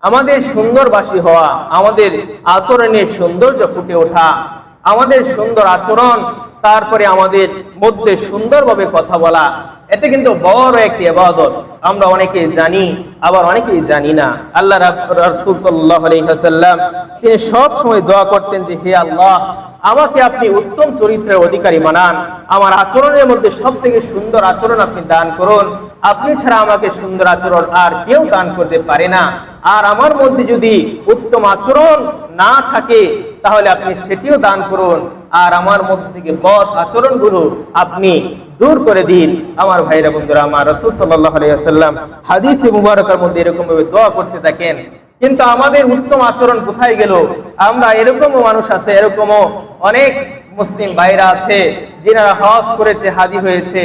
আমাদের সুন্দরবাসী হওয়া, আমাদের আচরণের সৌন্দর্য ফুটে ওঠা, আমাদের সুন্দর আচরণ, তারপরে আমাদের মধ্যে সুন্দরভাবে কথা বলা, এতে কিন্তু বড় একটি ইবাদত। আমরা অনেকে জানি, আবার অনেকেই জানি না। আল্লাহ রাসূল সাল্লাল্লাহু আলাইহি ওয়াসাল্লাম তিনি সব সময় দোয়া করতেন যে, হে আল্লাহ, আমাকে আপনি উত্তম চরিত্রের অধিকারী বানান, আমার আচরণের মধ্যে সবথেকে সুন্দর আচরণ আপনি দান করুন। আপনি ছাড়া আমাকে সুন্দর আচরণ আর কেউ দান করতে পারে না। আর আমার মধ্যে যদি উত্তম আচরণ না থাকে, তাহলে আপনি সেটিও দান করুন। আর আমার মধ্যে থেকে বদ আচরণগুলো আপনি দূর করে দিন। আমার ভাইরা বন্ধুরা, আমার রাসূল সাল্লাল্লাহু আলাইহি ওয়াসাল্লাম হাদিসে মুবারকার মধ্যে এরকম ভাবে দোয়া করতে থাকেন। কিন্তু আমাদের উত্তম আচরণ কোথায় গেল? আমরা এরকমও মানুষ আছে, এরকমও অনেক মুসলিম ভাইরা আছে যারা হজ করেছে, হাজী হয়েছে,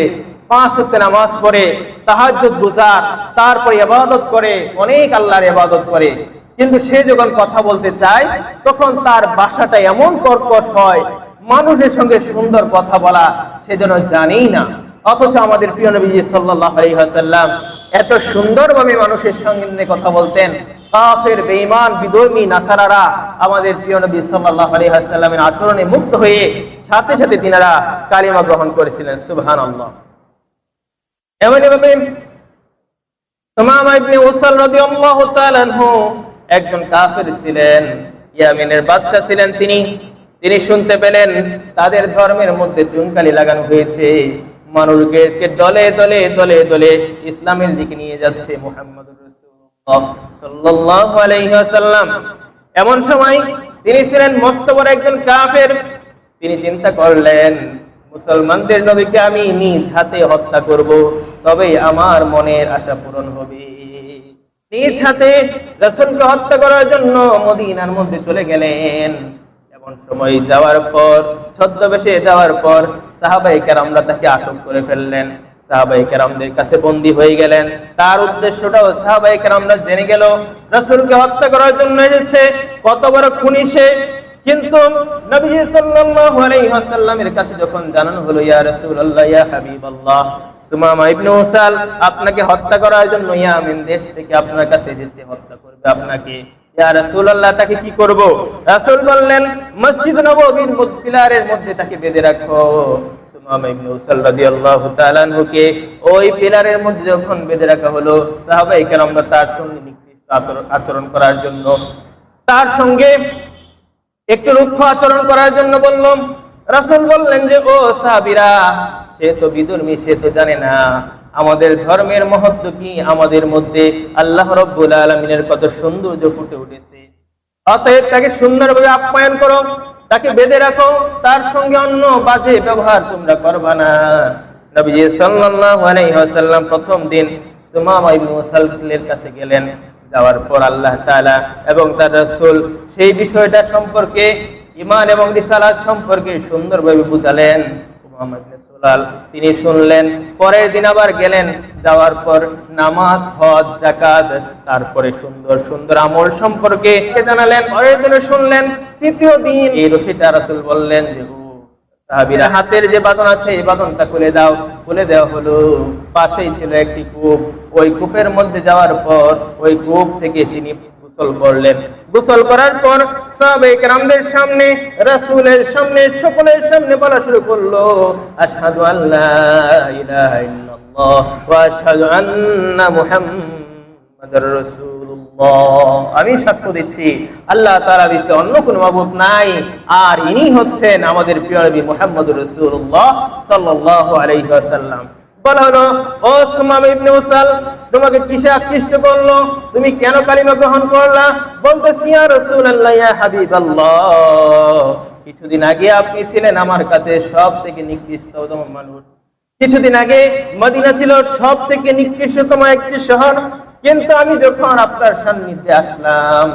5 ওয়াক্ত নামাজ পড়ে, তাহাজ্জুদ গুজার, তারপরে ইবাদত করে, অনেক আল্লাহর ইবাদত করে, কিন্তু সে যখন কথা বলতে চায় তখন তার ভাষাটা এমন কর্কশ হয়, মানুষের সঙ্গে সুন্দর কথা বলা সে যেন জানেই না। অথচ আমাদের প্রিয় নবী সাল্লাল্লাহু আলাইহি ওয়াসাল্লাম এত সুন্দরভাবে মানুষের সঙ্গে কথা বলতেন। কাফের, বেঈমান, বিধর্মী, নাসারারা আমাদের প্রিয় নবী সাল্লাল্লাহু আলাইহি ওয়াসাল্লামের আচরণে মুগ্ধ হয়ে সাথে সাথে তিনারা কালিমা গ্রহণ করেছিলেন। সুবহানাল্লাহ। এমনিভাবে সুমামা ইবনে উসাল রাদিয়াল্লাহু তাআলা আনহু একজন কাফের ছিলেন, ইয়ামিনের বাদশা ছিলেন। তিনি শুনতে পেলেন তাদের ধর্মের মধ্যে চুনকালি লাগানো হয়েছে, মানুষকে দলে দলে দলে দলে ইসলামের দিকে নিয়ে যাচ্ছে মুহাম্মদুর রাসূলুল্লাহ সাল্লাল্লাহু আলাইহি ওয়াসাল্লাম। এমন সময় তিনি ছিলেন মস্ত বড় একজন কাফের। তিনি চিন্তা করলেন, মুসলমানদের নবীকে আমি নিজ হাতে হত্যা করব, তবেই আমার মনের আশা পূরণ হবে। নিজ হাতে রাসূলকে হত্যা করার জন্য মদিনার মধ্যে চলে গেলেন। এমন সময় যাওয়ার পর, ছদ্মবেশে যাওয়ার পর সাহাবায়ে কেরামরা তাকে আটক করে ফেললেন। সাহাবায়ে কেরামদের কাছে বন্দী হয়ে গেলেন। তার উদ্দেশ্যটাও সাহাবায়ে কেরামরা জেনে গেল, রাসূলকে হত্যা করার জন্য এসেছে, কত বড় খুনি সে। কিন্তু নবী সাল্লাল্লাহু আলাইহি ওয়াসাল্লামের কাছে যখন জানানো হলো, ইয়া রাসূলুল্লাহ, ইয়া হাবিবাল্লাহ, সুমামা ইবনে উসাল আপনাকে হত্যা করার জন্য ইয়ামিন দেশ থেকে আপনার কাছে এসেছে, হত্যা করবে আপনাকে। ইয়া রাসূলুল্লাহ, তাকে কি করব? রাসূল বললেন, মসজিদ নববীর পিলারের মধ্যে তাকে বেঁধে রাখো। সুমামা ইবনে উসাল রাদিয়াল্লাহু তাআলা আনহুকে ওই পিলারের মধ্যে যখন বেঁধে রাখা হলো, সাহাবায়ে কেরামরা তার সঙ্গে নিকৃষ্ট আচরণ করার জন্য, তার সঙ্গে একটু রুক্ষ আচরণ করার জন্য বলল। রাসূল বললেন যে, ও সাহাবীরা, সে তো বিধর্মী, সে তো জানে না আমাদের ধর্মের মহত্ব কি, আমাদের মধ্যে আল্লাহ রাব্বুল আলামিনের কত সৌন্দর্য ফুটে উঠেছে। অতএব তাকে সুন্দরভাবে আপ্যায়ন করো, তাকে বেঁধে রাখো, তার সঙ্গে অন্য বাজে ব্যবহার তোমরা করবা না। নবী সাল্লাল্লাহু আলাইহি ওয়াসাল্লাম প্রথম দিন সুমামা ইবনে উসালের কাছে গেলেন। যাওয়ার পর আল্লাহ তাআলা এবং তার রাসূল সেই বিষয়টা সম্পর্কে, ঈমান এবং রিসালাত সম্পর্কে সুন্দরভাবে বুঝালেন। মুহাম্মদ রাসূল তিনি শুনলেন। পরের দিন আবার গেলেন, যাওয়ার পর নামাজ, হজ, যাকাত, তারপরে সুন্দর সুন্দর আমল সম্পর্কে জানালেন। পরের দিন শুনলেন। তৃতীয় দিন এই রশিটা রাসূল বললেন যে, সাহাবীরা, হাতের যে বাঁধন আছে এই বাঁধনটা খুলে দাও। খুলে দেওয়া হলো। পাশেই ছিল একটি কূপ। ওই কূপের মধ্যে যাওয়ার পর ওই কূপ থেকে তিনি গোসল করলেন। গোসল করার পর সাহাবায়ে কেরামদের সামনে, রাসূলের সামনে, সকলের সামনে বলা শুরু করলো, আশহাদু আল্লা ইলাহা ইল্লাল্লাহ ওয়া আশহাদু আন্না মুহাম্মাদুর রাসূলুল্লাহ। আমি সাক্ষ্য দিচ্ছি আল্লাহ তাআলা ব্যতীত অন্য কোনো মাবুদ নাই, আর ইনি হচ্ছেন আমাদের প্রিয় নবী মুহাম্মদুর রাসূলুল্লাহ সাল্লাল্লাহু আলাইহি ওয়াসাল্লাম। বলা হলো, ও সুমামা ইবনে উসাল, তোমাকে কিসে আকৃষ্ট করলো? তুমি কেন কালিমা গ্রহণ করলা? বলতেছি, ইয়া রাসূলুল্লাহ, ইয়া হাবিবাল্লাহ, কিছুদিন আগে আপনি ছিলেন আমার কাছে সবথেকে নিকৃষ্টতম মানুষ। কিছুদিন আগে মদিনা ছিল সবথেকে নিকৃষ্টতম একটি শহর। কিন্তু আমি যখন আপনার সান্নিধ্যে আসলাম,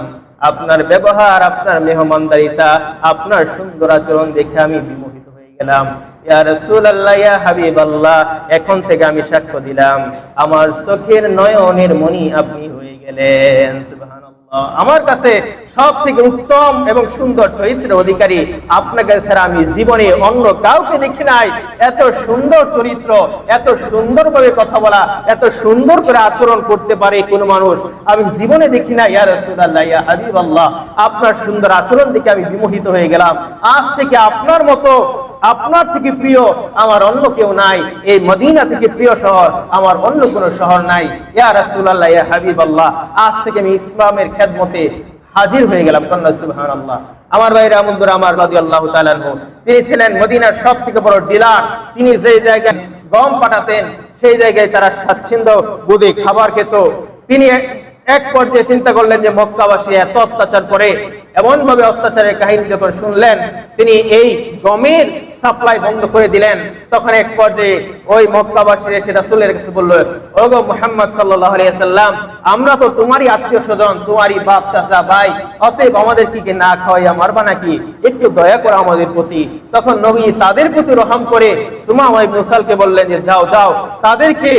আপনার ব্যবহার, আপনার মেহমানদারিতা, আপনার সুন্দর আচরণ দেখে আমি বিমোহিত হয়ে গেলাম। ইয়া রাসূলুল্লাহ, ইয়া হাবিবাল্লাহ, এখন থেকে আমি সাক্ষ্য দিলাম আমার চোখের নয়নের মণি আপনি হয়ে গেলেন। সুবহানাল্লাহ। আমার কাছে সব থেকে উত্তম এবং সুন্দর চরিত্রের অধিকারী আপনাকে ছাড়া আমি জীবনে অন্য কাউকে দেখি নাই। এত সুন্দর চরিত্র, এত সুন্দরভাবে কথা বলা, এত সুন্দর করে আচরণ করতে পারে কোন মানুষ আমি জীবনে দেখি না। ইয়া রাসূলুল্লাহ, ইয়া হাবিবাল্লাহ, আপনার সুন্দর আচরণ দেখে আমি বিমোহিত হয়ে গেলাম। আজ থেকে আপনার মতো, আপনার থেকে প্রিয় আমার অন্য কেউ নাই। এই মদিনা থেকে প্রিয় শহর আমার অন্য কোনো শহর নাই। ইয়া রাসূলুল্লাহ, ইয়া হাবিবাল্লাহ, আজ থেকে আমি ইসলামের খেদমতে হাজির হয়ে গেলাম। কন্যা সুবহানাল্লাহ। আমার ভাইরা বন্ধুরা আমার, রাদিয়াল্লাহু তাআলা আনহু, তিনি ছিলেন মদিনার সবথেকে বড় ডিলার। তিনি যে জায়গায় গম পাঠাতেন সেই জায়গায় তারা স্বাচ্ছন্দ্য বোধে খাবার খেত। তিনি এক পর্যায়ে চিন্তা করলেন যে মক্কাবাসী এত অত্যাচার করে, এমন ভাবে অত্যাচারের কাহিনী যখন শুনলেন তিনি এই গমের সাপ্লাই বন্ধ করে দিলেন। তখন এক পর্যায়ে ওই মক্কাবাসী এসে রাসূলের কাছে বলল, ওগো মুহাম্মদ সাল্লাল্লাহু আলাইহি সাল্লাম, আমরা তো তোমারই আত্মীয় স্বজন, তোমারই বাপ চাচা ভাই, অতএব আমাদের কি না খাওয়াইয়া মারবা নাকি? একটু দয়া করো আমাদের প্রতি। তখন নবী তাদের প্রতি রহম করে সুমামা ইবনে উসালকে বললেন যে যাও যাও, তাদেরকে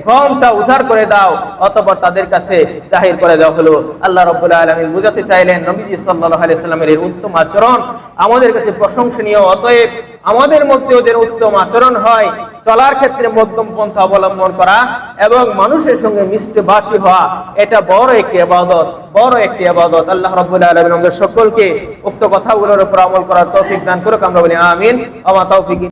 গমটা উজাড় করে দাও। অতঃপর তাদের কাছে জাহির করে দেওয়া হলো। আল্লাহ রাব্বুল আলামিন বুঝাতে চাইলেন নবীজি সাল্লাল্লাহু আলাইহি সাল্লামের এই উত্তম আচরণ আমাদের কাছে প্রশংসনীয়। অতএব আমাদের মধ্যেও যেন উত্তম আচরণ হয়, চলার ক্ষেত্রে মধ্যম পন্থা অবলম্বন করা এবং মানুষের সঙ্গে মিষ্টভাষী হওয়া, এটা বড় একটি ইবাদত, বড় একটি ইবাদত। আল্লাহ রাব্বুল আলামিন আমাদের সকলকে উক্ত কথাগুলোর উপর আমল করার তৌফিক দান করুক। আমরা বলি আমিন। ওয়া মা তৌফিক